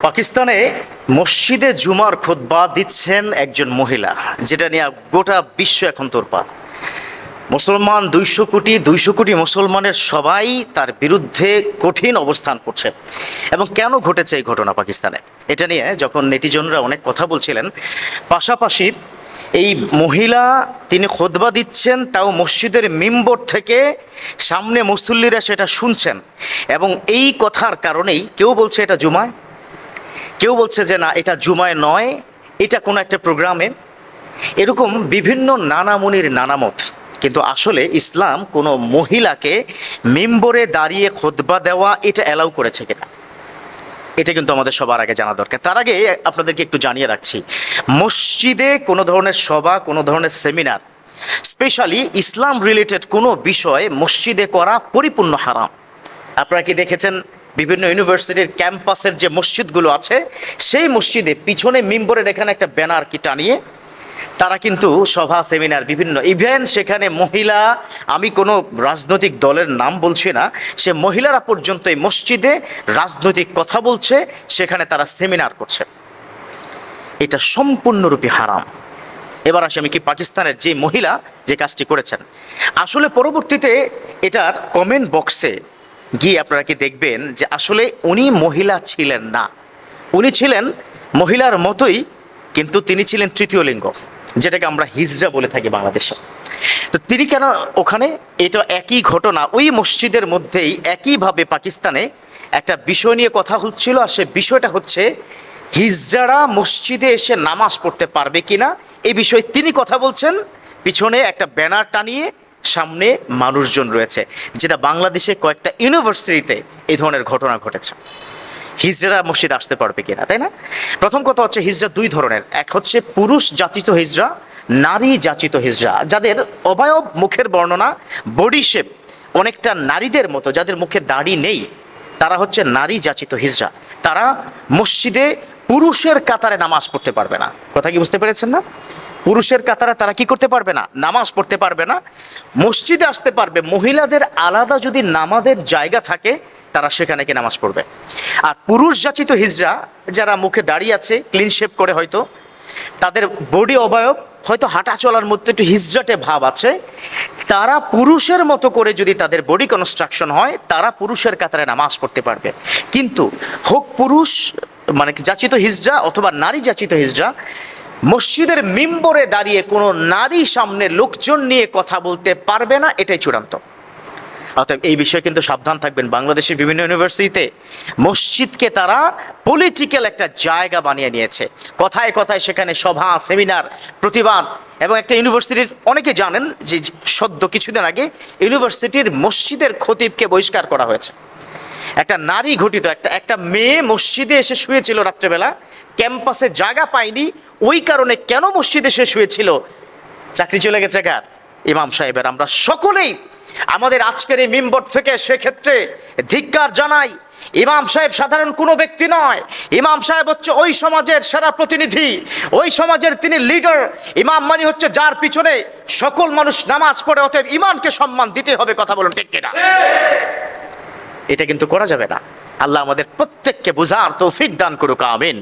পাকিস্তানে মসজিদে জুমার খুতবা দিচ্ছেন একজন মহিলা, যেটা নিয়ে গোটা বিশ্ব এখন তোলপাড়। মুসলমান 200 কোটি মুসলমানের সবাই তার বিরুদ্ধে কঠিন অবস্থান করছে। এবং কেন ঘটেছে এই ঘটনা পাকিস্তানে, এটা নিয়ে যখন নেটিজনরা অনেক কথা বলছিলেন, পাশাপাশি এই মহিলা তিনি খুতবা দিচ্ছেন, তাও মসজিদের মিম্বর থেকে সামনে মুসল্লিরা সেটা শুনছেন। এবং এই কথার কারণেই কেউ বলছে এটা জুমায়, কেউ বলছে যে না এটা জুমায় নয়, এটা কোনো একটা প্রোগ্রামে। এরকম বিভিন্ন নানামুনির নানামত। কিন্তু আসলে ইসলাম কোনো মহিলাকে মিম্বরে দাঁড়িয়ে খুতবা দেওয়া এটা অ্যালাউ করেছে কিনা, এটা কিন্তু আমাদের সবার আগে জানা দরকার। তার আগে আপনাদেরকে একটু জানিয়ে রাখছি, মসজিদে কোনো ধরনের সভা, কোনো ধরনের সেমিনার, স্পেশালি ইসলাম রিলেটেড কোনো বিষয় মসজিদে করা পরিপূর্ণ হারাম। আপনারা কি দেখেছেন বিভিন্ন ইউনিভার্সিটির ক্যাম্পাসের যে মসজিদগুলো আছে, সেই মসজিদে পিছনে মিম্বরের এখানে একটা ব্যানার কি টানিয়ে তারা কিন্তু সভা সেমিনার বিভিন্ন ইভেন্ট, সেখানে মহিলা, আমি কোনো রাজনৈতিক দলের নাম বলছি না, সে মহিলারা পর্যন্ত এই মসজিদে রাজনৈতিক কথা বলছে, সেখানে তারা সেমিনার করছে। এটা সম্পূর্ণরূপে হারাম। এবার আসি আমি কি পাকিস্তানের যে মহিলা যে কাজটি করেছেন, আসলে পরবর্তীতে এটার কমেন্ট বক্সে গিয়ে আপনারা কি দেখবেন যে আসলে উনি মহিলা ছিলেন না, উনি ছিলেন মহিলার মতোই, কিন্তু তিনি ছিলেন তৃতীয় লিঙ্গ, যেটাকে আমরা হিজড়া বলে থাকি বাংলাদেশে। তো তিনি কেন ওখানে, এটা একই ঘটনা ওই মসজিদের মধ্যেই একইভাবে পাকিস্তানে একটা বিষয় নিয়ে কথা হচ্ছিল। আর সে বিষয়টা হচ্ছে হিজড়ারা মসজিদে এসে নামাজ পড়তে পারবে কিনা, এই বিষয়ে তিনি কথা বলছেন। পিছনে একটা ব্যানার টানিয়ে সামনে মানুষজন রয়েছে, যেটা বাংলাদেশে কয়েকটা ইউনিভার্সিটিতে এই ধরনের ঘটনা ঘটেছে। হিজড়া মসজিদ আসতে পারবে কিনা, তাই না? প্রথম কথা হচ্ছে হিজড়া দুই ধরনের, এক হচ্ছে পুরুষ জাতিত হিজড়া, নারী জাতিত হিজড়া, যাদের অবয়ব, মুখের বর্ণনা, বডি শেপ অনেকটা নারীদের মতো, যাদের মুখে দাড়ি নেই, তারা হচ্ছে নারী জাতিত হিজড়া। তারা মসজিদে পুরুষের কাতারে নামাজ পড়তে পারবে না। কথা কি বুঝতে পেরেছেন না? পুরুষের কাতারে তারা কি করতে পারবে না, নামাজ পড়তে পারবে না। মসজিদে আসতে পারবে, মহিলাদের আলাদা যদি নামাজের জায়গা থাকে তারা সেখানে কি নামাজ পড়বে। আর পুরুষ জাতিত হিজড়া, যারা মুখে দাঁড়িয়ে আছে, ক্লিন শেপ করে, হয়তো তাদের বডি অবয়ব হয়তো হাঁটা চলার মধ্যে একটু হিজড়াটে ভাব আছে, তারা পুরুষের মতো করে যদি তাদের বডি কনস্ট্রাকশন হয়, তারা পুরুষের কাতারে নামাজ পড়তে পারবে। কিন্তু হোক পুরুষ মানে জাতিত হিজড়া অথবা নারী জাতিত হিজড়া, মসজিদের মিম্বরে দাঁড়িয়ে কোনো নারী সামনে লোকজন নিয়ে কথা বলতে পারবে না, এটাই চূড়ান্ত। অতএব এই বিষয়ে কিন্তু সাবধান থাকবেন। বাংলাদেশের বিভিন্ন ইউনিভার্সিটিতে মসজিদকে তারা পলিটিক্যাল একটা জায়গা বানিয়ে নিয়েছে। কথায় কথায় সেখানে সভা, সেমিনার, প্রতিবাদ। এবং একটা ইউনিভার্সিটির, অনেকে জানেন যে সদ্য কিছুদিন আগে ইউনিভার্সিটির মসজিদের খতিবকে বহিষ্কার করা হয়েছে। একটা নারী ঘটিত একটা মেয়ে মসজিদে এসে শুয়েছিল রাত্রেবেলা, ক্যাম্পাসে জায়গা পায়নি, ওই কারণে কেন মসজিদে এসে শুয়েছিল, চাকরি চলে গেছে কার? ইমাম সাহেবের। আমরা সকলেই আমাদের আজকের এই মিম্বর থেকে সেক্ষেত্রে ধিক্কার জানাই। ইমাম সাহেব সাধারণ কোনো ব্যক্তি নয়, ইমাম সাহেব হচ্ছে ওই সমাজের সেরা প্রতিনিধি, ওই সমাজের তিনি লিডার। ইমাম মানে হচ্ছে যার পিছনে সকল মানুষ নামাজ পড়ে। অতএব ইমামকে সম্মান দিতে হবে। কথা বলুন ঠিক কিনা? এটা কিন্তু করা যাবে না। আল্লাহ আমাদের প্রত্যেককে বুঝার তৌফিক দান করুক, আমিন।